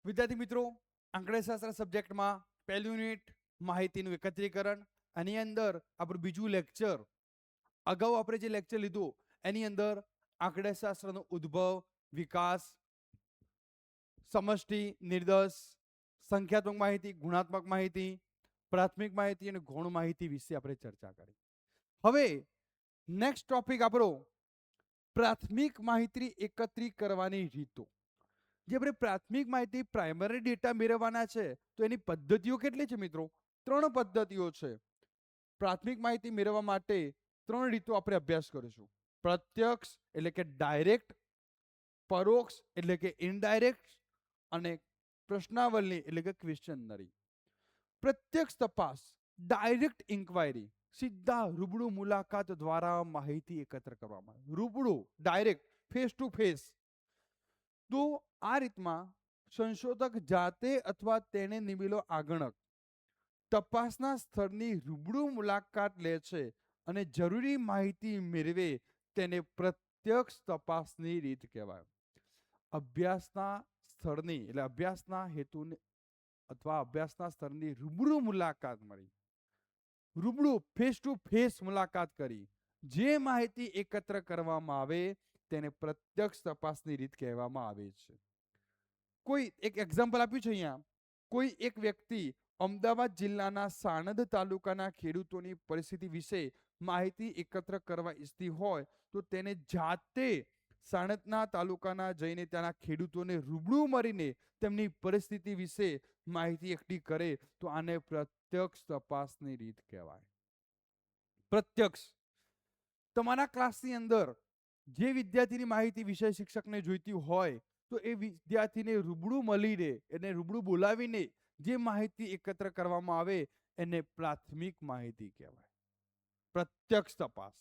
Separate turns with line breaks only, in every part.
વિદ્યાર્થી મિત્રો, આંકડાશાસ્ત્ર સબ્જેક્ટમાં પહેલું યુનિટ માહિતીનું એકત્રીકરણ, એની અંદર આપણું બીજું લેક્ચર. અગાઉ આપણે જે લેક્ચર લીધું એની અંદર આંકડાશાસ્ત્રનો ઉદ્ભવ, વિકાસ, સમષ્ટિ, નિર્દેશ, સંખ્યાત્મક માહિતી, ગુણાત્મક માહિતી, પ્રાથમિક માહિતી અને ગૌણ માહિતી વિશે આપણે ચર્ચા કરી. હવે નેક્સ્ટ ટોપિક આપણો પ્રાથમિક માહિતી એકત્રિત કરવાની રીતો. જે આપણે પ્રાથમિક માહિતી પ્રાઇમરી ડેટા મેળવવાના છે તો એની પદ્ધતિઓ કેટલી છે મિત્રો? 3 પદ્ધતિઓ છે. પ્રાથમિક માહિતી મેળવવા માટે 3 રીતો આપણે અભ્યાસ કરીશું. પ્રત્યક્ષ એટલે કે ડાયરેક્ટ, પરોક્ષ એટલે કે ઇનડાયરેક્ટ અને પ્રશ્નાવલી એટલે કે ક્વેશ્ચનરી. પ્રત્યક્ષ તપાસ, ડાયરેક્ટ ઇન્ક્વાયરી, સીધા રૂબરૂ મુલાકાત દ્વારા માહિતી એકત્ર કરવામાં આવે. રૂબરૂ, ડાયરેક્ટ, ફેસ ટુ ફેસ. તો આ રીતમાં સંશોધક જાતે અથવા તેને નિમેલો આગણક તપાસના સ્થળની રૂબરૂ મુલાકાત લે છે અને જરૂરી માહિતી મેળવે તેને પ્રત્યક્ષ તપાસની રીત કહેવાય. અભ્યાસના સ્થળની એટલે અભ્યાસના હેતુને અથવા અભ્યાસના સ્થળની રૂબરૂ મુલાકાત મળી, રૂબરૂ ફેસ ટુ ફેસ મુલાકાત કરી જે માહિતી એકત્ર કરવામાં આવે તેને પ્રત્યક્ષ તપાસની રીત કહેવામાં આવે છે. કોઈ એક એક્ઝામ્પલ આપ્યું છે અહીંયા. કોઈ એક વ્યક્તિ અમદાવાદ જિલ્લાના સાણંદ તાલુકાના ખેડૂતોની પરિસ્થિતિ વિશે માહિતી એકત્ર કરવા ઈચ્છતી હોય તો તેને જાતે સાણંદના તાલુકાના જઈને ત્યાંના ખેડૂતોને રૂબરૂ મળીને તેમની પરિસ્થિતિ વિશે માહિતી એકઠી કરે તો આને પ્રત્યક્ષ તપાસની રીત કહેવાય. પ્રત્યક્ષ. તમારા ક્લાસની અંદર જે વિદ્યાર્થીની માહિતી વિષય શિક્ષકને જોઈતી હોય તો એ વિદ્યાર્થીને રૂબરૂ મળીને એને રૂબરૂ બોલાવીને જે માહિતી એકત્ર કરવામાં આવે એને પ્રાથમિક માહિતી કહેવાય. પ્રત્યક્ષ તપાસ.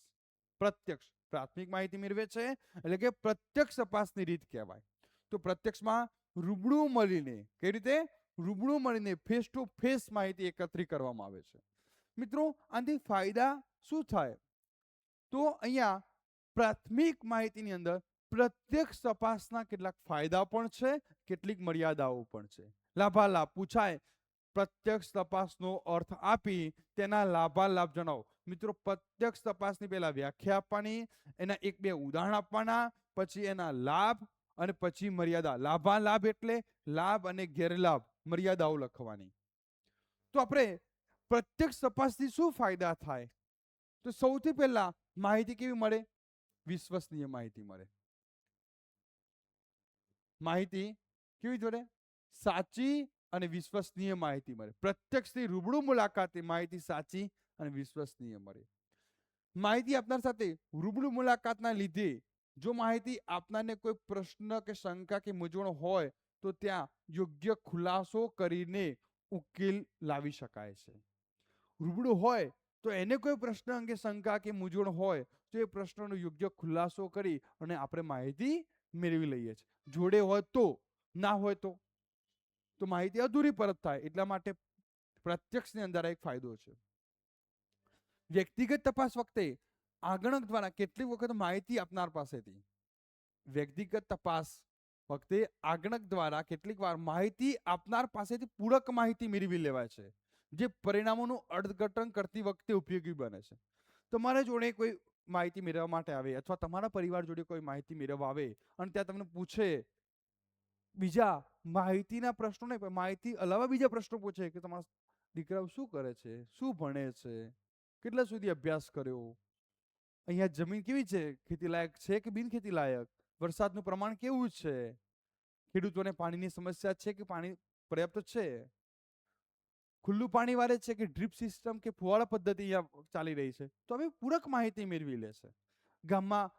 પ્રત્યક્ષ પ્રાથમિક માહિતી મેળવે છે એટલે કે પ્રત્યક્ષ તપાસની રીત કહેવાય. તો પ્રત્યક્ષમાં રૂબરૂ મળીને, કઈ રીતે? રૂબરૂ મળીને ફેસ ટુ ફેસ માહિતી એકત્રિત કરવામાં આવે છે. મિત્રો, આનાથી ફાયદા શું થાય? તો અહીંયા પ્રાથમિક માહિતીની અંદર પ્રત્યક્ષ તપાસના કેટલાક ફાયદા પણ છે, કેટલીક મર્યાદાઓ પણ છે. લાભાલાભ પૂછાય, પ્રત્યક્ષ તપાસનો અર્થ આપી તેના લાભાલાભ જણાવો. મિત્રો, પ્રત્યક્ષ તપાસની પહેલા વ્યાખ્યા આપવાની, એના 1-2 ઉદાહરણ આપવાના, પછી એના લાભ અને પછી મર્યાદા. લાભાલાભ એટલે લાભ અને ગેરલાભ, મર્યાદાઓ લખવાની. તો આપણે પ્રત્યક્ષ તપાસથી શું ફાયદા થાય? તો સૌથી પહેલા માહિતી કેવી મળે? વિશ્વસનીય માહિતી મળે. માહિતી કેવી જોડે? સાચી અને વિશ્વસનીય માહિતી મળે. પ્રત્યક્ષથી રૂબરૂ મુલાકાતે માહિતી સાચી અને વિશ્વસનીય મળે. માહિતી આપનાર સાથે રૂબરૂ મુલાકાતના લીધે જો માહિતી આપનારને કોઈ પ્રશ્ન કે શંકા કે મૂંઝવણ હોય તો ત્યાં યોગ્ય ખુલાસો કરીને ઉકેલ લાવી શકાય છે. રૂબરૂ હોય તો એને કોઈ પ્રશ્ન અંગે શંકા કે મૂંઝવણ હોય તો એ પ્રશ્નનો યોગ્ય ખુલાસો કરી અને આપણે માહિતી મેળવી લઈએ છીએ. જોડે હોય તો, ના હોય તો માહિતી અધૂરી પરત થાય. એટલા માટે પ્રત્યક્ષની અંદર એક ફાયદો છે. વ્યક્તિગત તપાસ વખતે આગણક દ્વારા કેટલીક વખત માહિતી આપનાર પાસેથી વ્યક્તિગત તપાસ વખતે આગણક દ્વારા કેટલીક વાર માહિતી આપનાર પાસેથી પૂરક માહિતી મેળવી લેવાય છે જે પરિણામોનું અર્થઘટન કરતી વખતે ઉપયોગી બને છે. તમારા જોડે કોઈ માહિતી મેળવવા માટે આવે અથવા તમારા પરિવાર જોડે કોઈ માહિતી મેળવવા આવે અને ત્યાં તમને પૂછે બીજા માહિતીના પ્રશ્નો નહીં પણ માહિતી અલાવા બીજા પ્રશ્નો પૂછે કે તમારા દીકરાઓ શું કરે છે, શું ભણે છે, કેટલા સુધી અભ્યાસ કર્યો, અહીંયા જમીન કેવી છે, ખેતી લાયક છે કે બિન ખેતી લાયક, વરસાદનું પ્રમાણ કેવું છે, ખેડૂતોને પાણીની સમસ્યા છે કે પાણી પર્યાપ્ત છે, ખુલ્લું પાણી વાળે છે કે ડ્રીપ સિસ્ટમ કે ફુવારા પદ્ધતિ અહીંયા ચાલી રહી છે, તો હવે પૂરક માહિતી મેળવી લે છે. ગામમાં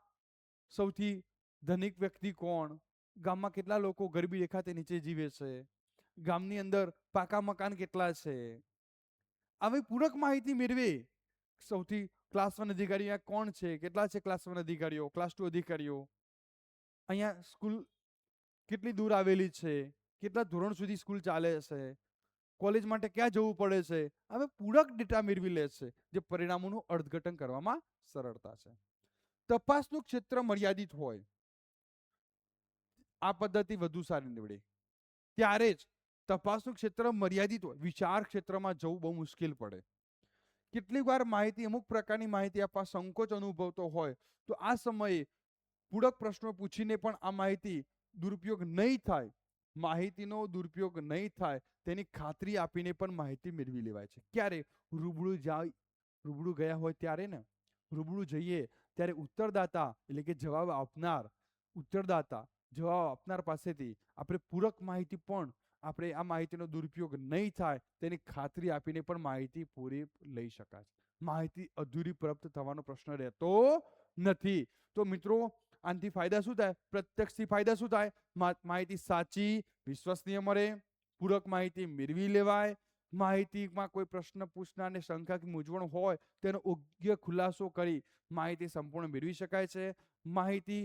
સૌથી ધનિક વ્યક્તિ કોણ, ગામમાં કેટલા લોકો ગરીબી રેખાથી નીચે જીવે છે, ગામની અંદર પાકા મકાન કેટલા છે, આવી પૂરક માહિતી મેળવી. સૌથી ક્લાસ 1 અધિકારી કોણ છે, કેટલા છે ક્લાસ 1 અધિકારીઓ, ક્લાસ 2 અધિકારીઓ, અહીંયા સ્કૂલ કેટલી દૂર આવેલી છે, કેટલા ધોરણ સુધી સ્કૂલ ચાલે છે, કોલેજ માટે ક્યાં જવું પડે છે. હવે પૂરક ડેટા મેળવી લે છે જે પરિણામોનું અર્થઘટન કરવામાં સરળતા છે. તપાસનું ક્ષેત્ર મર્યાદિત હોય આ પદ્ધતિ વધુ સારી નીવડે. ત્યારે જ તપાસનું ક્ષેત્ર મર્યાદિત હોય, વિશાળ ક્ષેત્રમાં જવું બહુ મુશ્કેલ પડે. કેટલીક વાર માહિતી, અમુક પ્રકારની માહિતી આપવા સંકોચ અનુભવતો હોય તો આ સમયે પૂરક પ્રશ્નો પૂછીને પણ આ માહિતી દુરુપયોગ નહીં થાય, માહિતીનો દુરુપયોગ નહીં થાય તેની ખાતરી આપીને પણ માહિતી મેળવી લેવાય છે. ક્યારે? રૂબરૂ ગયા હોય ત્યારે ને. રૂબરૂ જઈએ ત્યારે ઉત્તરદાતા એટલે કે જવાબ આપનાર પાસેથી આપણે પૂરક માહિતી પણ આપણે આ માહિતીનો દુરુપયોગ નહીં થાય તેની ખાતરી આપીને પણ માહિતી પૂરી લઈ શકાય. માહિતી અધૂરી પ્રાપ્ત થવાનો પ્રશ્ન રહેતો નથી. તો મિત્રો આનાથી ફાયદા શું થાય? પ્રત્યક્ષથી ફાયદા શું થાય? માહિતી સાચી, વિશ્વસનીય મળે, પૂરક માહિતી મેળવી લેવાય, માહિતીમાં કોઈ પ્રશ્ન પૂછનારને શંકા કે મૂંઝવણ હોય તેનો યોગ્ય ખુલાસો કરી માહિતી સંપૂર્ણ મેળવી શકાય છે. માહિતી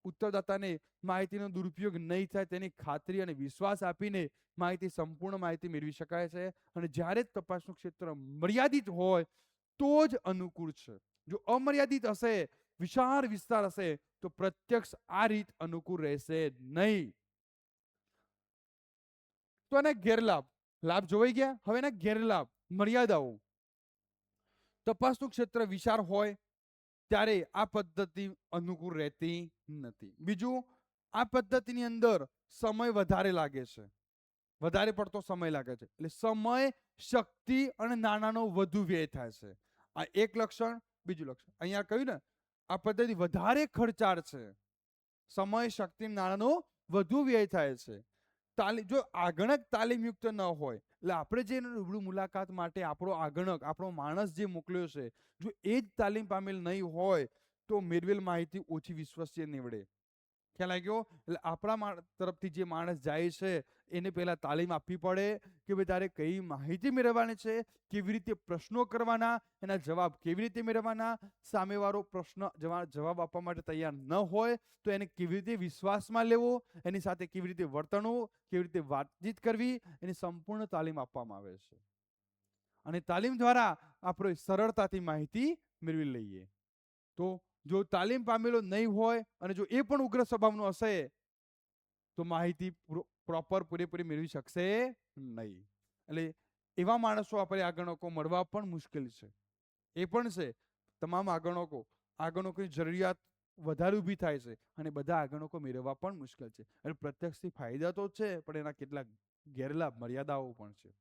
ઉત્તરદાતાને માહિતીનો દુરુપયોગ નહીં થાય તેની ખાતરી અને વિશ્વાસ આપીને માહિતી સંપૂર્ણ માહિતી મેળવી શકાય છે. અને જ્યારે તપાસનું ક્ષેત્ર મર્યાદિત હોય તો જ અનુકૂળ છે. જો અમર્યાદિત હશે, વિશાળ વિસ્તાર હશે તો પ્રત્યક્ષ આ રીત અનુકૂળ રહેશે નહીં. તો એના ગેરલાભ, લાભ જોવાઈ ગયા. હવે એના ગેરલાભ, મર્યાદાઓ. તપાસનું ક્ષેત્ર વિશાળ હોય ત્યારે આ પદ્ધતિ અનુકૂળ રહેતી નથી. બીજું, આ પદ્ધતિની અંદર સમય વધારે લાગે છે, વધારે પડતો સમય લાગે છે, એટલે સમય, શક્તિ અને નાણાંનો વધુ વ્યય થાય છે. આ એક લક્ષણ. બીજું લક્ષણ અહીંયા કહ્યું ને, આ પદ્ધતિ વધારે ખર્ચાળ છે, સમય, શક્તિ, નાણાંનો વધુ વ્યય થાય છે. જો આગણક તાલીમયુક્ત ન હોય, એટલે આપણે જે રૂબરૂ મુલાકાત માટે આપણો આગણક, આપણો માણસ જે મોકલ્યો છે, જો એ જ તાલીમ પામેલ નહીં હોય તો મેળવેલ માહિતી ઓછી વિશ્વસનીય નીવડે. ખ્યાલ આવ્યો? એટલે આપણા તરફથી જે માણસ જાય છે એને પહેલા તાલીમ આપવી પડે કે ભાઈ તારે કઈ માહિતી મેળવવાની છે, કેવી રીતે પ્રશ્નો કરવાના, એના જવાબ કેવી રીતે મેળવવાના, સામેવાળો પ્રશ્ન જવાબ આપવા માટે તૈયાર ન હોય તો એને કેવી રીતે વિશ્વાસમાં લેવો, એની સાથે કેવી રીતે વર્તવું, કેવી રીતે વાતચીત કરવી, એની સંપૂર્ણ તાલીમ આપવામાં આવે છે. અને તાલીમ દ્વારા આપણે સરળતાથી માહિતી મેળવી લઈએ. તો જો તાલીમ પામેલો નહીં હોય અને જો એ પણ ઉગ્ર સ્વભાવનો હશે તો માહિતી પ્રોપર પૂરેપૂરી મેળવી શકશે નહીં. એટલે એવા માણસો આપણે આગણકો મળવા પણ મુશ્કેલ છે. એ પણ છે, તમામ આગણકોની જરૂરિયાત વધારે ઊભી થાય છે અને બધા આગણકો મેળવવા પણ મુશ્કેલ છે. એટલે પ્રત્યક્ષથી ફાયદા તો છે પણ એના કેટલાક ગેરલાભ, મર્યાદાઓ પણ છે.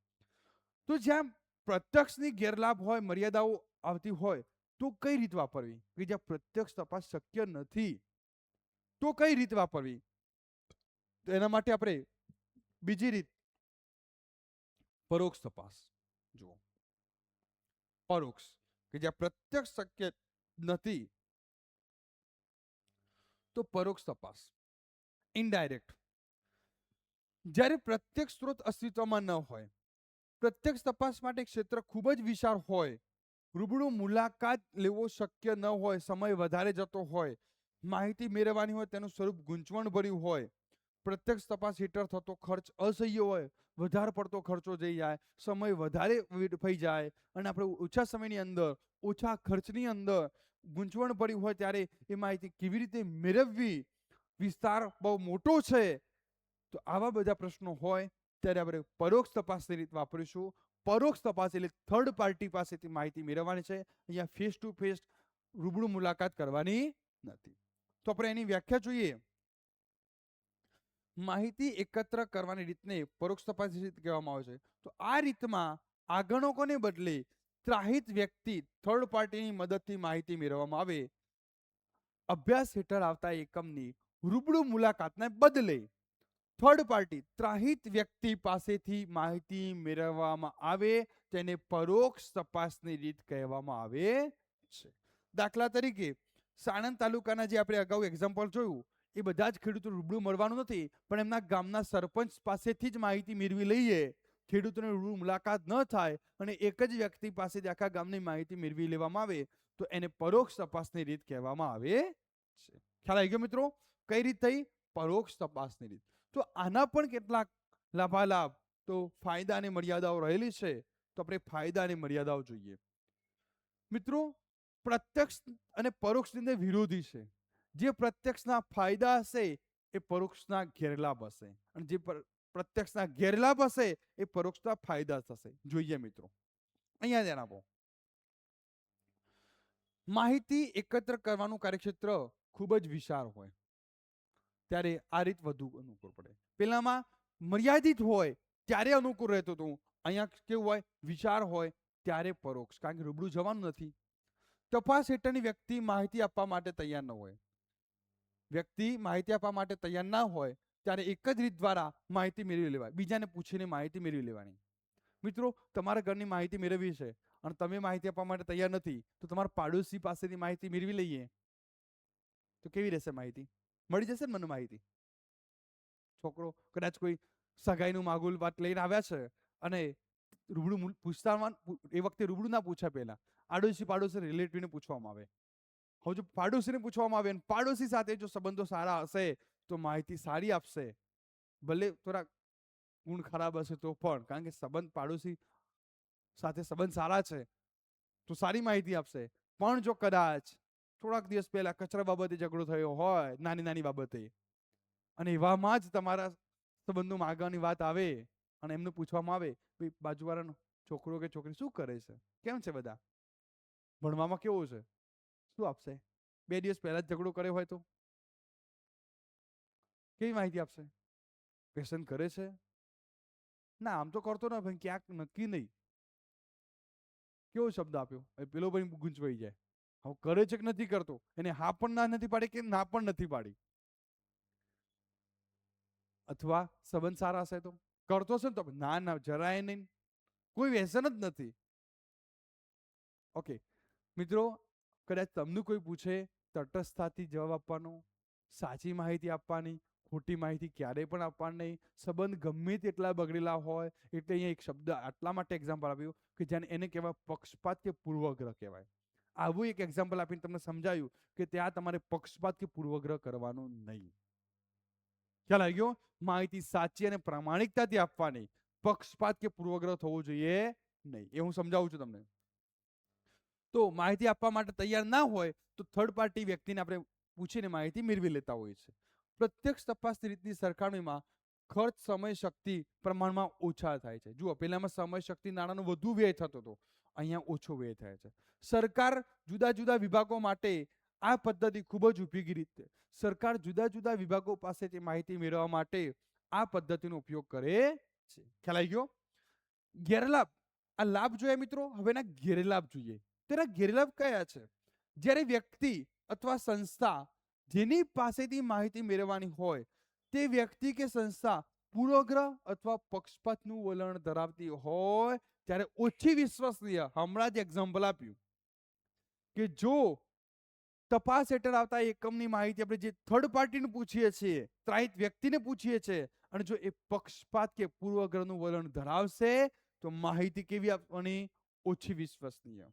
તો જ્યાં પ્રત્યક્ષની ગેરલાભ હોય, મર્યાદાઓ આવતી હોય તો કઈ રીત વાપરવી? કે જ્યાં પ્રત્યક્ષ તપાસ શક્ય નથી તો કઈ રીત વાપરવી? તો એના માટે આપણે બીજી રીત, પરોક્ષ તપાસ. જુઓ, પરોક્ષ કે જ્યાં પ્રત્યક્ષ શક્ય નથી તો પરોક્ષ તપાસ, ઇનડાયરેક્ટ. જ્યારે પ્રત્યક્ષ સ્ત્રોત અસ્તિત્વમાં ન હોય, પ્રત્યક્ષ તપાસ માટે ક્ષેત્ર ખૂબ જ વિશાળ હોય, રૂબરૂ મુલાકાત લેવો શક્ય ન હોય, સમય વધારે જતો હોય, માહિતી મેળવવાની હોય તેનું સ્વરૂપ ગૂંચવણ ભર્યું હોય, પ્રત્યક્ષ તપાસ હેઠળ થતો ખર્ચ અસહ્ય હોય, વધારે પડતો ખર્ચો જઈ જાય, સમય વધારે વેડફાઈ જાય અને આપણે ઓછા સમયની અંદર, ઓછા ખર્ચની અંદર ગૂંચવણ ભર્યું હોય ત્યારે એ માહિતી કેવી રીતે મેળવવી, વિસ્તાર બહુ મોટો છે, તો આવા બધા પ્રશ્નો હોય ત્યારે આપણે પરોક્ષ તપાસની રીત વાપરીશું. પરોક્ષ તપાસ એટલે થર્ડ પાર્ટી પાસેથી માહિતી મેળવવાની છે. અહીંયા ફેસ ટુ ફેસ રૂબરૂ મુલાકાત કરવાની નથી. તો આપણે એની વ્યાખ્યા જોઈએ. માહિતી એકત્ર કરવાની રીતને પરોક્ષ તપાસની રીત કહેવામાં આવે છે. તો આ રીતમાં આગણકોને બદલે ત્રાહિત વ્યક્તિ, થર્ડ પાર્ટીની મદદથી માહિતી મેળવવામાં આવે. અભ્યાસ હેઠળ આવતા એકમની રૂબરૂ મુલાકાતને બદલે થર્ડ પાર્ટી, ત્રાહિત વ્યક્તિ પાસેથી માહિતી મેળવવામાં આવે તેને પરોક્ષ તપાસની રીત કહેવામાં આવે છે. દાખલા તરીકે સાણંદ તાલુકાના જે આપણે અગાઉ એક્ઝામ્પલ જોયું, એ બધા જ ખેડૂતો રૂબરૂ મળવાનું નથી, પણ એમના ગામના સરપંચ પાસેથી જ માહિતી મેળવી લઈએ, ખેડૂતોને રૂબરૂ મુલાકાત ન થાય અને એક જ વ્યક્તિ પાસેથી આખા ગામની માહિતી મેળવી લેવામાં આવે તો એને પરોક્ષ તપાસની રીત કહેવામાં આવે છે. ખ્યાલ આવી ગયો મિત્રો? કઈ રીત થઈ? પરોક્ષ તપાસની રીત. તો આના પણ કેટલાક લાભાલાભ, તો ફાયદા અને મર્યાદાઓ રહેલી છે. તો આપણે ફાયદા અને મર્યાદાઓ જોઈએ. મિત્રો, પ્રત્યક્ષ અને પરોક્ષની અંદર વિરોધી છે. જે પ્રત્યક્ષના ફાયદા હશે એ પરોક્ષના ગેરલાભ હશે, અને જે પ્રત્યક્ષના ગેરલાભ હશે એ પરોક્ષના ફાયદા થશે. જોઈએ મિત્રો, અહીંયા ધ્યાન આપો. માહિતી એકત્ર કરવાનું કાર્યક્ષેત્ર ખૂબ જ વિશાળ હોય ત્યારે આ રીત વધુ અનુકૂળ પડે. પેલામાં મર્યાદિત હોય ત્યારે અનુકૂળ રહેતું હતું, અહીંયા કેવું હોય, વિચાર હોય ત્યારે પરોક્ષ, કારણ કે રૂબરૂ જવાનું નથી. તપાસ હેઠળની વ્યક્તિ માહિતી આપવા માટે તૈયાર ન હોય, વ્યક્તિ માહિતી આપવા માટે તૈયાર ના હોય ત્યારે એક જ રીત દ્વારા માહિતી મેળવી લેવાય, બીજાને પૂછીને માહિતી મેળવી લેવાની. મિત્રો, તમારા ઘરની માહિતી મેળવવી છે અને તમે માહિતી આપવા માટે તૈયાર નથી, તો તમારા પાડોશી પાસેથી માહિતી મેળવી લઈએ તો કેવી રહેશે? માહિતી મળી જશે ને મને માહિતી. છોકરો કદાચ કોઈ સગાઈનું માગુલ વાત લઈને આવ્યા છે અને રૂબરૂ પૂછતા, એ વખતે રૂબરૂ ના પૂછે, પહેલા આડોશી પાડોશી રિલેટિવને પૂછવામાં આવે. હવે જો પાડોશીને પૂછવામાં આવે અને પાડોશી સાથે જો સંબંધો સારા હશે તો માહિતી સારી આપશે, ભલે થોડા ગુણ ખરાબ હશે તો પણ, કારણ કે સંબંધ પાડોશી સાથે સંબંધ સારા છે તો સારી માહિતી આપશે. પણ જો કદાચ થોડાક દિવસ પહેલા કચરા બાબતે ઝઘડો થયો હોય, નાની નાની બાબતે, અને એવામાં જ તમારા સંબંધો માગવાની વાત આવે અને એમને પૂછવામાં આવે, ભાઈ બાજુવાળાનો છોકરો કે છોકરી શું કરે છે, કેમ છે, બધા ભણવામાં કેવું છે, શું આપશે? 2 દિવસ પહેલા જ ઝઘડો કર્યો હોય તો કેવી માહિતી આપશે? વ્યસન કરે છે? ના, આમ તો કરતો ના, ભાઈ ક્યાંક નક્કી નહીં. કેવો શબ્દ આપ્યો? પેલો ભાઈ ગુંચવાઈ જાય. હવે કરે છે કે નથી કરતો, એને હા પણ ના નથી પાડી કે ના પણ નથી પાડી. અથવા સંબંધ સારા હશે તો કરતો છે ને, તો ના ના જરાય નહીં, કોઈ વ્યસન જ નથી. ઓકે મિત્રો, કદાચ તમને કોઈ પૂછે, તટસ્થતાથી જવાબ આપવાનો, સાચી માહિતી આપવાની, ખોટી માહિતી ક્યારેય પણ આપવાની નહીં. સંબંધ ગમે તેટલા બગડેલા હોય, એટલે અહીંયા એક શબ્દ આટલા માટે એક્ઝામ્પલ આપ્યું કે જેને એને કહેવાય પક્ષપાત કે પૂર્વગ્રહ કહેવાય. આવું એક એક્ઝામ્પલ આપીને તમને સમજાયું કે ત્યાં તમારે પક્ષપાત કે પૂર્વગ્રહ કરવાનું નહીં. ખ્યાલ આવી ગયો? માહિતી સાચી અને પ્રામાણિકતાથી આપવાની, પક્ષપાત કે પૂર્વગ્રહ થવો જોઈએ નહીં. એ હું સમજાવું છું તમને. તો માહિતી આપવા માટે તૈયાર ના હોય તો થર્ડ પાર્ટી વ્યક્તિને આપણે પૂછીને માહિતી મેળવી લેતા હોઈએ છીએ. પ્રત્યક્ષ તપાસ રીતની સરખામણીમાં ખર્ચ, સમય, શક્તિ પ્રમાણમાં ઓછા થાય છે. જુઓ, પહેલામાં સમય, શક્તિ, નાણાંનો વધુ વ્યય થતો હતો, અહીંયા ઓછો વ્યય થાય છે. સરકાર જુદા જુદા વિભાગો માટે આ પદ્ધતિ ખૂબ જ ઉપયોગી રીત છે. સરકાર જુદા જુદા વિભાગો પાસેથી માહિતી મેળવવા માટે આ પદ્ધતિનો ઉપયોગ કરે છે. ખ્યાલ આવી ગયો? ગેરલાભ, આ લાભ જોયા મિત્રો, હવે એના ગેરલાભ જોઈએ. તેના ગેરલાભ કયા છે? જ્યારે વ્યક્તિ અથવા સંસ્થા જેની પાસેથી માહિતી મેળવવાની હોય તે વ્યક્તિ કે સંસ્થા પૂર્વગ્રહ અથવા પક્ષપાતનું વલણ ધરાવતી હોય ત્યારે ઓછી વિશ્વસનીય. હમણાં જ એક્ઝામ્પલ આપ્યું કે જો તપાસ હેઠળ આવતા એકમની માહિતી આપણે જે થર્ડ પાર્ટીને પૂછીએ છીએ, ત્રાહિત વ્યક્તિને પૂછીએ છીએ, અને જો એ પક્ષપાત કે પૂર્વગ્રહનું વલણ ધરાવશે તો માહિતી કેવી આપવાની? ઓછી વિશ્વસનીય.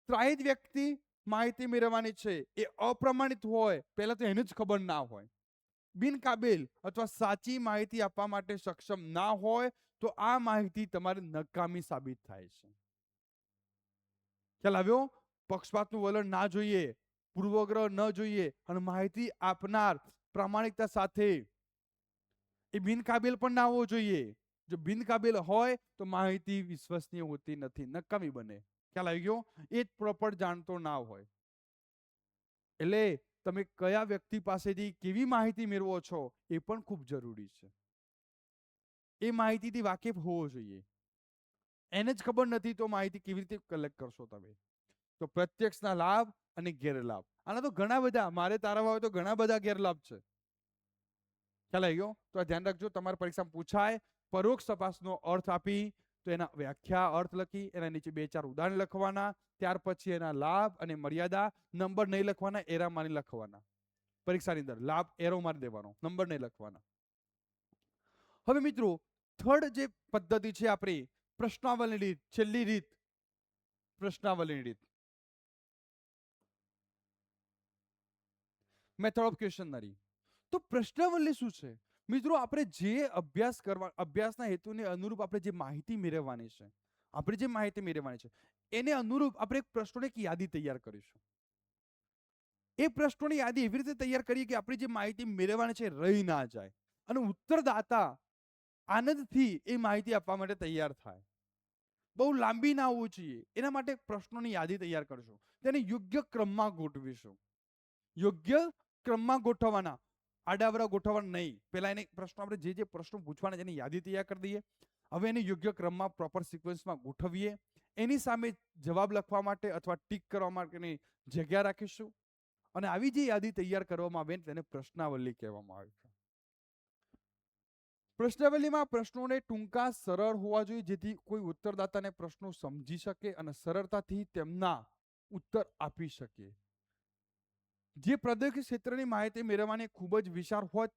ત્રાહિત વ્યક્તિ માહિતી મેળવવાની છે, એ અપ્રમાણિત હોય, પહેલા તો એને જ ખબર ના હોય, બિનકાબિલ અથવા સાચી માહિતી આપવા માટે સક્ષમ ના હોય તો આ માહિતી તમારી નકામી સાબિત થાય છે. ખ્યાલ આવ્યો? પક્ષપાતનું વલણ ના જોઈએ, પૂર્વગ્રહ ન જોઈએ, અને માહિતી આપનાર પ્રામાણિકતા સાથે, એ બિનકાબિલ પણ ના હોવો જોઈએ. જો બિનકાબિલ હોય તો માહિતી વિશ્વસનીય હોતી નથી, નકામી બને. ખ્યાલ આવી ગયો? એ જ પ્રોપર જાણતો ના હોય. એટલે તમે કયા વ્યક્તિ પાસેથી કેવી માહિતી મેળવો છો એ પણ ખૂબ જરૂરી છે. એ માહિતીથી વાકેફ હોવો જોઈએ. એને જ ખબર નથી તો માહિતી કેવી રીતે કલેક્ટ કરશો તમે? તો પ્રત્યક્ષના લાભ અને ગેરલાભ, આના તો ઘણા બધા, મારે તારવા હોય તો ઘણા બધા ગેરલાભ છે. ખ્યાલ આવી ગયો? તો આ ધ્યાન રાખજો, તમારી પરીક્ષામાં પૂછાય. પરોક્ષ તપાસનો અર્થ આપી તો એના વ્યાખ્યા, અર્થ લખી, એના નીચે 2-4 ઉદાહરણ લખવાના, ત્યાર પછી એના લાભ અને મર્યાદા, નંબર નહીં લખવાના, એરા મારી લખવાના. પરીક્ષાની અંદર લાભ એરો મારી દેવાનો, નંબર નહીં લખવાના. હવે મિત્રો, થર્ડ જે પદ્ધતિ છે આપણી પ્રશ્નાવલી રીત, છેલ્લી રીત પ્રશ્નાવલી રીત, મેથડ ઓફ ક્વેશ્ચનરી. તો પ્રશ્નાવલી શું છે મિત્રો? આપણે જે અભ્યાસ કરવા, અભ્યાસના હેતુને અનુરૂપ આપણે જે માહિતી મેળવવાની છે, આપણે જે માહિતી મેળવવાની છે એને અનુરૂપ આપણે એક પ્રશ્નોની એક યાદી તૈયાર કરીશું. એ પ્રશ્નોની યાદી એવી રીતે તૈયાર કરીએ કે આપણી જે માહિતી મેળવવાની છે રહી ના જાય, અને ઉત્તરદાતા આનંદથી એ માહિતી આપવા માટે તૈયાર થાય. બહુ લાંબી ના હોવી જોઈએ. એના માટે પ્રશ્નોની યાદી તૈયાર કરશું, તેને યોગ્ય ક્રમમાં ગોઠવીશું. યોગ્ય ક્રમમાં ગોઠવવાના, આડાવરા ગોઠવવાના નહીં. પહેલા એને પ્રશ્નો, આપણે જે પ્રશ્નો પૂછવાના છે એની યાદી તૈયાર કરી દઈએ. હવે એને યોગ્ય ક્રમમાં, પ્રોપર સિક્વન્સમાં ગોઠવીએ. એની સામે જવાબ લખવા માટે અથવા ટીક કરવા માટેની જગ્યા રાખીશું. અને આવી જે યાદી તૈયાર કરવામાં આવે તેને પ્રશ્નાવલી કહેવામાં આવે છે. પ્રશ્નાવલીમાં પ્રશ્નોને ટૂંકા, સરળ હોવા જોઈએ, જેથી કોઈ ઉત્તરદાતાને પ્રશ્નો સમજી શકે અને સરળતાથી તેમના ઉત્તર આપી શકે. જે પ્રદેશ ક્ષેત્રની માહિતી મેળવવાની ખૂબ જ વિશાળ હોય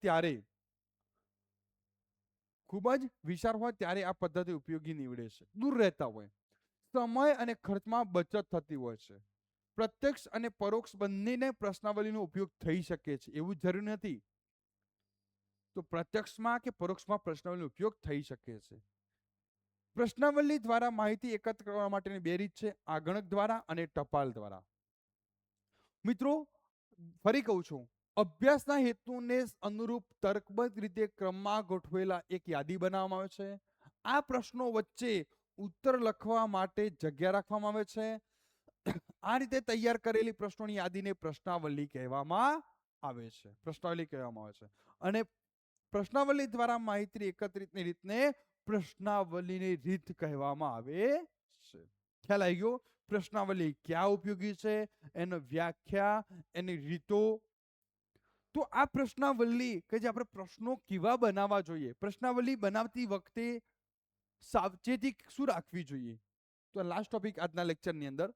ત્યારે આ પદ્ધતિ ઉપયોગી નીવડે છે. દૂર રહેતા હોય, સમય અને ખર્ચમાં બચત થતી હોય છે. પ્રત્યક્ષ અને પરોક્ષ બંનેને પ્રશ્નાવલીનો ઉપયોગ થઈ શકે છે, એવું જરૂરી નથી. તો પ્રત્યક્ષમાં કે પરોક્ષમાં પ્રશ્નાવલીનો ઉપયોગ થઈ શકે છે. પ્રશ્નાવલી દ્વારા માહિતી એકત્ર કરવા માટેની બે રીત છે, આગણક દ્વારા અને ટપાલ દ્વારા. મિત્રો, ફરી કહું છું, અભ્યાસના હેતુને અનુરૂપ તર્કબદ્ધ રીતે ક્રમમાં ગોઠવેલા એક યાદી બનાવવામાં આવે છે. આ પ્રશ્નો વચ્ચે ઉત્તર લખવા માટે જગ્યા રાખવામાં આવે છે. આ રીતે તૈયાર કરેલી પ્રશ્નોની યાદીને પ્રશ્નાવલી કહેવામાં આવે છે. અને પ્રશ્નાવલી દ્વારા માહિતી એકત્રિતની રીતને પ્રશ્નાવલીની રીત કહેવામાં આવે છે. ખ્યાલ આવી ગયો? પ્રશ્નાવલી ક્યાં ઉપયોગી છે, એનો વ્યાખ્યા, એની રીતો. તો આ પ્રશ્નાવલી કે જે આપણે પ્રશ્નો કેવા બનાવવા જોઈએ, પ્રશ્નાવલી બનાવતી વખતે સાવચેતી શું રાખવી જોઈએ, તો લાસ્ટ ટોપિક આજના લેક્ચરની અંદર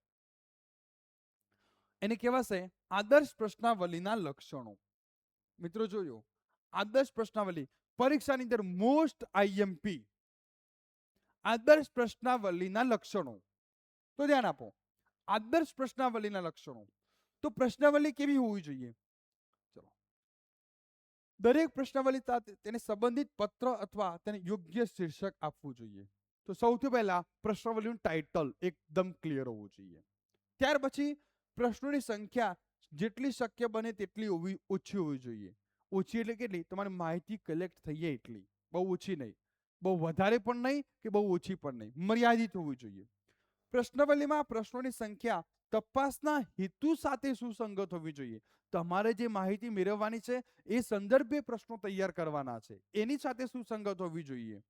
એને કહેવાશે આદર્શ પ્રશ્નાવલીના લક્ષણો. મિત્રો જોયો, આદર્શ પ્રશ્નાવલી પરીક્ષાની અંદર મોસ્ટ આઈએમપી, આદર્શ પ્રશ્નાવલીના લક્ષણો. તો ધ્યાન આપો, આદર્શ પ્રશ્નાવલીના લક્ષણો. તો પ્રશ્નાવલી કેવી હોવી જોઈએ? ચલો, દરેક પ્રશ્નાવલી તેને સંબંધિત પત્ર અથવા તેને યોગ્ય શીર્ષક આપવું જોઈએ. તો સૌથી પહેલા પ્રશ્નાવલીનું ટાઇટલ એકદમ ક્લિયર હોવું જોઈએ. ત્યાર પછી પ્રશ્નોની સંખ્યા જેટલી શક્ય બને તેટલી ઓછી હોવી જોઈએ. ઓછી એટલે કેટલી? તમારી માહિતી કલેક્ટ થઈ જાય એટલી, બહુ ઓછી નહીં, બહુ વધારે પણ નહીં કે બહુ ઓછી પણ નહીં, મર્યાદિત હોવી જોઈએ. પ્રશ્નાવલીમાં પ્રશ્નોની સંખ્યા તપાસના હેતુ સાથે સુસંગત હોવી જોઈએ. તમારે જે માહિતી મેળવવાની છે એ સંદર્ભે પ્રશ્નો તૈયાર કરવાના છે, એની સાથે સુસંગત હોવી જોઈએ.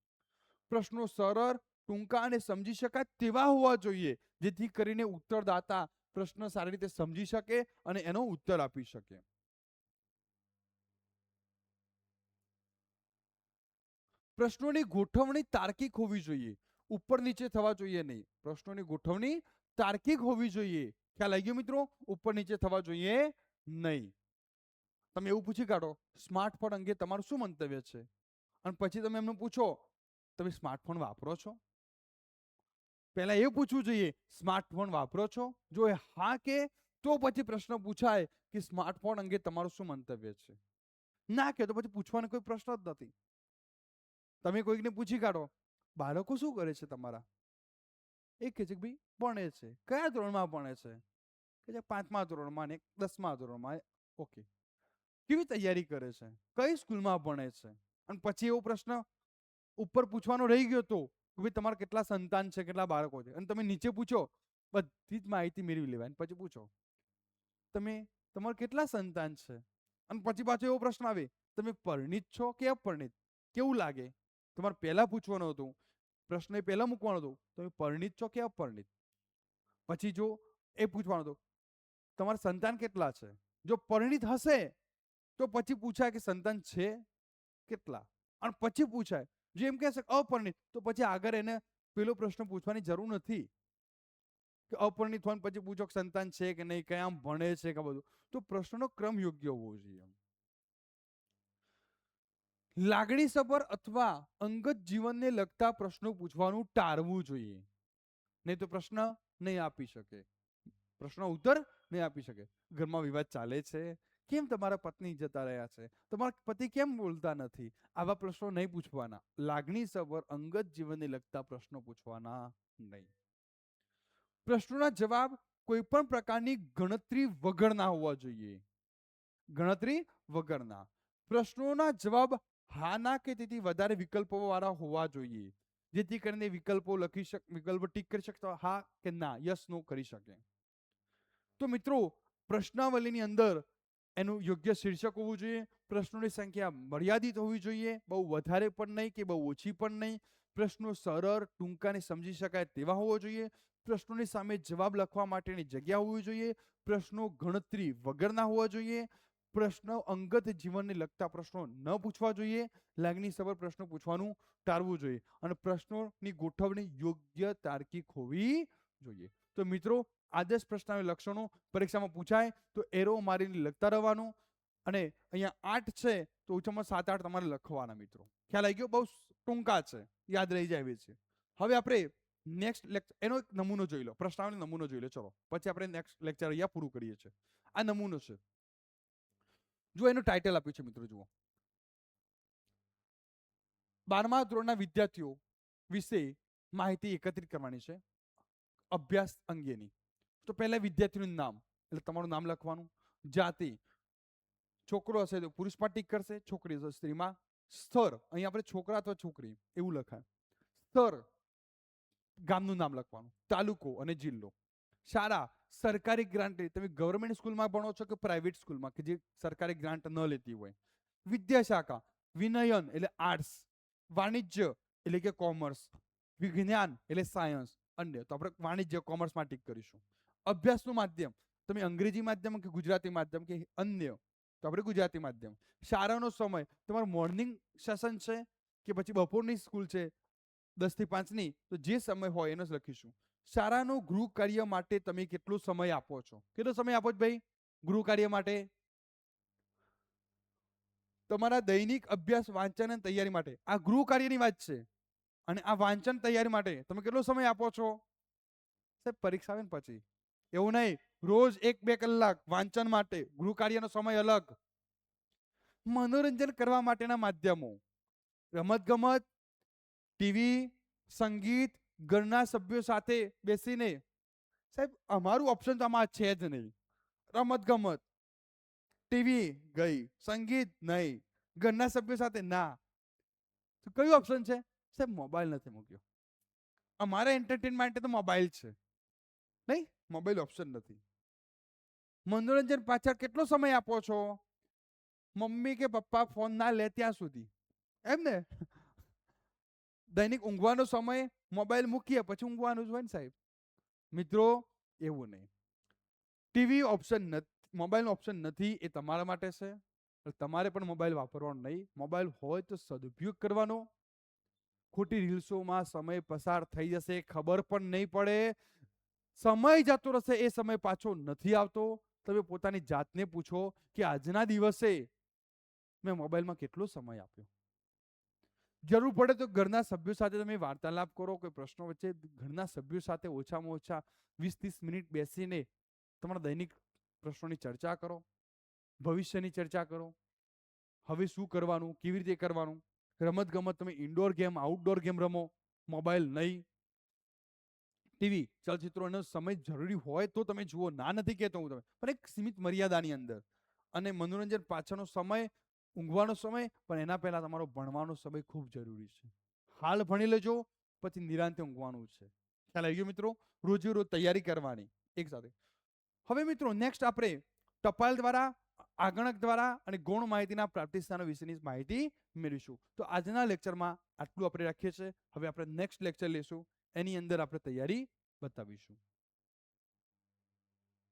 પ્રશ્નો સરળ, ટૂંકા અને સમજી શકાય તેવા હોવા જોઈએ, જેથી કરીને ઉત્તરદાતા પ્રશ્ન સારી રીતે સમજી શકે અને એનો ઉત્તર આપી શકે. પ્રશ્નોની ગોઠવણી તાર્કિક હોવી જોઈએ, ઉપર નીચે થવા જોઈએ નહીં. પ્રશ્નોની ગોઠવણી તાર્કિક હોવી જોઈએ. ખ્યાલ આવી ગયો મિત્રો? ઉપર નીચે થવા જોઈએ નહીં. તમે એવું પૂછી કાઢો, સ્માર્ટફોન અંગે તમારું શું મંતવ્ય છે, અને પછી તમે એમને પૂછો, તમે સ્માર્ટફોન વાપરો છો? પહેલા એ પૂછવું જોઈએ, સ્માર્ટફોન વાપરો છો? જો હા કે તો પછી પ્રશ્ન પૂછાય કે સ્માર્ટફોન અંગે તમારું શું મંતવ્ય છે. ના કે તો પછી પૂછવાનો કોઈ પ્રશ્ન જ નથી. તમે કોઈકને પૂછી કાઢો, બાળકો શું કરે છે તમારા? એ કહે છે કે ભાઈ ભણે છે. કયા ધોરણમાં ભણે છે? કે 5મા ધોરણમાં ને 10મા ધોરણમાં. ઓકે. કેવી તૈયારી કરે છે? કઈ સ્કૂલમાં ભણે છે? અને પછી એવો પ્રશ્ન ઉપર પૂછવાનો રહી ગયો તો કે ભાઈ તમારા કેટલા સંતાન છે, કેટલા બાળકો છે, અને તમે નીચે પૂછો, બધી જ માહિતી મેળવી લેવાય. પછી પૂછો, તમારા કેટલા સંતાન છે, અને પછી પાછો એવો પ્રશ્ન આવે, તમે પરણિત છો કે અપરણિત? કેવું લાગે? તમારે પહેલા પૂછવાનું હતું, પ્રશ્ન એ પહેલા મૂકવાનો હતો, તમે પરણિત છો કે અપરણિત? પછી જો એ પૂછવાનું હતું, તમારા સંતાન કેટલા છે? જો પરણિત હશે તો પછી પૂછાય કે સંતાન છે કેટલા, અને પછી પૂછાય. જો એમ કહેશે અપરણિત તો પછી આગળ એને પેલો પ્રશ્ન પૂછવાની જરૂર નથી કે અપરણિત હોય પછી પૂછો કે સંતાન છે કે નહીં, કયા ભણે છે કે બધું. તો પ્રશ્નનો ક્રમ યોગ્ય હોવો જોઈએ. લાગણીસભર અથવા અંગત જીવનને લગતા પ્રશ્નો પૂછવાનું ટાળવું જોઈએ, નહીં તો પ્રશ્ન નહીં આપી શકે, પ્રશ્ન ઉત્તર નહીં આપી શકે. ઘરમાં વિવાદ ચાલે છે, કેમ તમારા પત્ની જતા રહ્યા છે, તમારા પતિ કેમ બોલતા નથી, આવા પ્રશ્નો નહીં પૂછવાના. લાગણીસભર અંગત જીવનને લગતા પ્રશ્નો પૂછવાના નહીં. પ્રશ્નોના જવાબ કોઈ પણ પ્રકારની ગણતરી વગરના હોવા જોઈએ. ગણતરી વગરના. પ્રશ્નોના જવાબ હાના કે તેથી વધારે વિકલ્પો વાળા હોવા જોઈએ, જેથી કરીને વિકલ્પો ટીક કરી શકતો હા કે ના, યસ નો કરી શકે. તો મિત્રો પ્રશ્નાવલીની અંદર એનું યોગ્ય શીર્ષક હોવું જોઈએ, પ્રશ્નોની સંખ્યા મર્યાદિત હોવી જોઈએ, બહુ વધારે પણ નહીં કે બહુ ઓછી પણ નહીં. પ્રશ્નો સરળ, ટૂંકા ને સમજી શકાય તેવા હોવા જોઈએ. પ્રશ્નોની સામે જવાબ લખવા માટેની જગ્યા હોવી જોઈએ. પ્રશ્નો ગણતરી વગરના હોવા જોઈએ. પ્રશ્નો અંગત જીવનને લગતા પ્રશ્નો ન પૂછવા જોઈએ. લાગણીસભર પ્રશ્નો પૂછવાનું ટાળવું જોઈએ અને પ્રશ્નોની ગોઠવણી યોગ્ય તાર્કિક હોવી જોઈએ. તો મિત્રો આદર્શ પ્રશ્નાવલી લક્ષણો પરીક્ષામાં પૂછાય તો એરો મારીને લખતા રહેવાનું, અને અહીંયા 8 છે તો ઓછામાં 7-8 તમારે લખવાના. મિત્રો ખ્યાલ આવી ગયો? બહુ ટૂંકા છે, યાદ રહી જાય એવી છે. હવે આપણે નેક્સ્ટ લેક્ચર એનો એક નમૂનો જોઈ લો, પ્રશ્નાવલી નમૂનો જોઈ લો. ચલો પછી આપણે નેક્સ્ટ લેક્ચર અહીંયા પૂરું કરીએ છીએ. આ નમૂનો છે, જો એનું ટાઇટલ આપ્યું છે મિત્રો, જુઓ. 12મા ધોરણના વિદ્યાર્થીઓ વિશે માહિતી એકત્રિત કરવાની છે અભ્યાસ અંગેની. તો પહેલા વિદ્યાર્થીનું નામ, એટલે તમારું નામ લખવાનું. જાતિ, છોકરો હશે તો પુરુષમાં ટીક કરશે, છોકરી હશે સ્ત્રીમાં. સ્થળ, અહીં આપણે છોકરા અથવા છોકરી એવું લખાય. સ્થળ, ગામનું નામ લખવાનું. તાલુકો અને જિલ્લો. શાળા, સરકારી ગ્રાન્ટ, તમે ગવર્મેન્ટ સ્કૂલમાં ભણો છો કે પ્રાઇવેટ સ્કૂલમાં કે જે સરકારી ગ્રાન્ટ ન લેતી હોય. વિદ્યાશાખા, વિનયન એટલે આર્ટ્સ, વાણિજ્ય એટલે કે કોમર્સ, વિજ્ઞાન એટલે સાયન્સ, અન્ય તો આપણે વાણિજ્ય કોમર્સમાં ટીક કરીશું. અભ્યાસનું માધ્યમ, તમે અંગ્રેજી માધ્યમ કે ગુજરાતી માધ્યમ કે અન્ય, તો આપણે ગુજરાતી માધ્યમ. શાળાનો સમય, તમારું મોર્નિંગ સેશન છે કે પછી બપોરની સ્કૂલ છે 10 થી 5 ની, તો જે સમય હોય એનો જ લખીશું. શાળાનું ગૃહ કાર્ય માટે તમે કેટલો સમય આપો છો? કેટલો સમય આપો છો ભાઈ ગૃહ કાર્ય માટે? તમારા દૈનિક અભ્યાસ, વાંચન અને તૈયારી માટે, આ ગૃહ કાર્યની વાત છે, અને આ વાંચન તૈયારી માટે તમે કેટલો સમય આપો છો? સાહેબ પરીક્ષા આવે ને પછી, એવું નહીં રોજ 1-2 કલાક વાંચન માટે, ગૃહ કાર્યનો સમય અલગ. મનોરંજન કરવા માટેના માધ્યમો, રમત ગમત, ટીવી, સંગીત, ઘરના સભ્યો સાથે બેસીને. સાહેબ અમારું ઓપ્શન તો આમાં છે જ નહીં. રમત ગમત, ટીવી ગઈ, સંગીત નહીં, ઘરના સભ્યો સાથે ના. તો કયું ઓપ્શન છે? સાહેબ મોબાઈલ નથી મૂક્યો, અમારા એન્ટરટેનમેન્ટ માટે તો મોબાઈલ છે. નહીં, મોબાઈલ ઓપ્શન નથી. મનોરંજન પાછળ કેટલો સમય આપો છો? મમ્મી કે પપ્પા ફોન ના લે ત્યાં સુધી, એમ ને. દૈનિક ઊંઘવાનો સમય, મોબાઈલ મૂકીએ પછી ઊંઘવાનું જ હોય ને સાહેબ. મિત્રો એવું નહીં. ટીવી ઓપ્શન નથી, મોબાઈલનો ઓપ્શન નથી, એ તમારા માટે છે. તમારે પણ મોબાઈલ વાપરવાનો નહીં. મોબાઈલ હોય તો સદુપયોગ કરવાનો. ખોટી રીલ્સોમાં સમય પસાર થઈ જશે, ખબર પણ નહીં પડે. સમય જતો રહેશે, એ સમય પાછો નથી આવતો. તમે પોતાની જાતને પૂછો કે આજના દિવસે મેં મોબાઈલમાં કેટલો સમય આપ્યો. જરૂર પડે તો ઘરના સભ્યો સાથે તમે વાર્તાલાપ કરો, કોઈ પ્રશ્નો વચ્ચે ઘરના સભ્યો સાથે ઓછામાં ઓછા 20-30 મિનિટ બેસીને તમારા દૈનિક પ્રશ્નોની ચર્ચા કરો, ભવિષ્યની ચર્ચા કરો, હવે શું કરવાનું, કેવી રીતે કરવાનું. રમત ગમત, તમે ઇન્ડોર ગેમ, આઉટડોર ગેમ રમો, મોબાઈલ નહીં. ટીવી, ચલચિત્રોનો સમય જરૂરી હોય તો તમે જુઓ, ના નથી કહેતો હું તમે, પણ એક સીમિત મર્યાદાની અંદર. અને મનોરંજન પાછળનો સમય, ઊંઘવાનો સમય, પણ એના પહેલા તમારો ભણવાનો સમય ખૂબ જરૂરી છે. હાલ ભણી લેજો, પછી નિરાંતે ઊંઘવાનું છે. ખ્યાલ આવી ગયો મિત્રો? રોજે રોજ તૈયારી કરવાની એક સાથે. હવે મિત્રો નેક્સ્ટ આપણે ટપાલ દ્વારા, આગણક દ્વારા અને ગૌણ માહિતીના પ્રાપ્તિ સ્થાનો વિશેની માહિતી મેળવીશું. તો આજના લેક્ચરમાં આટલું આપણે રાખીએ છીએ. હવે આપણે નેક્સ્ટ લેક્ચર લેશું, એની અંદર આપણે તૈયારી બતાવીશું.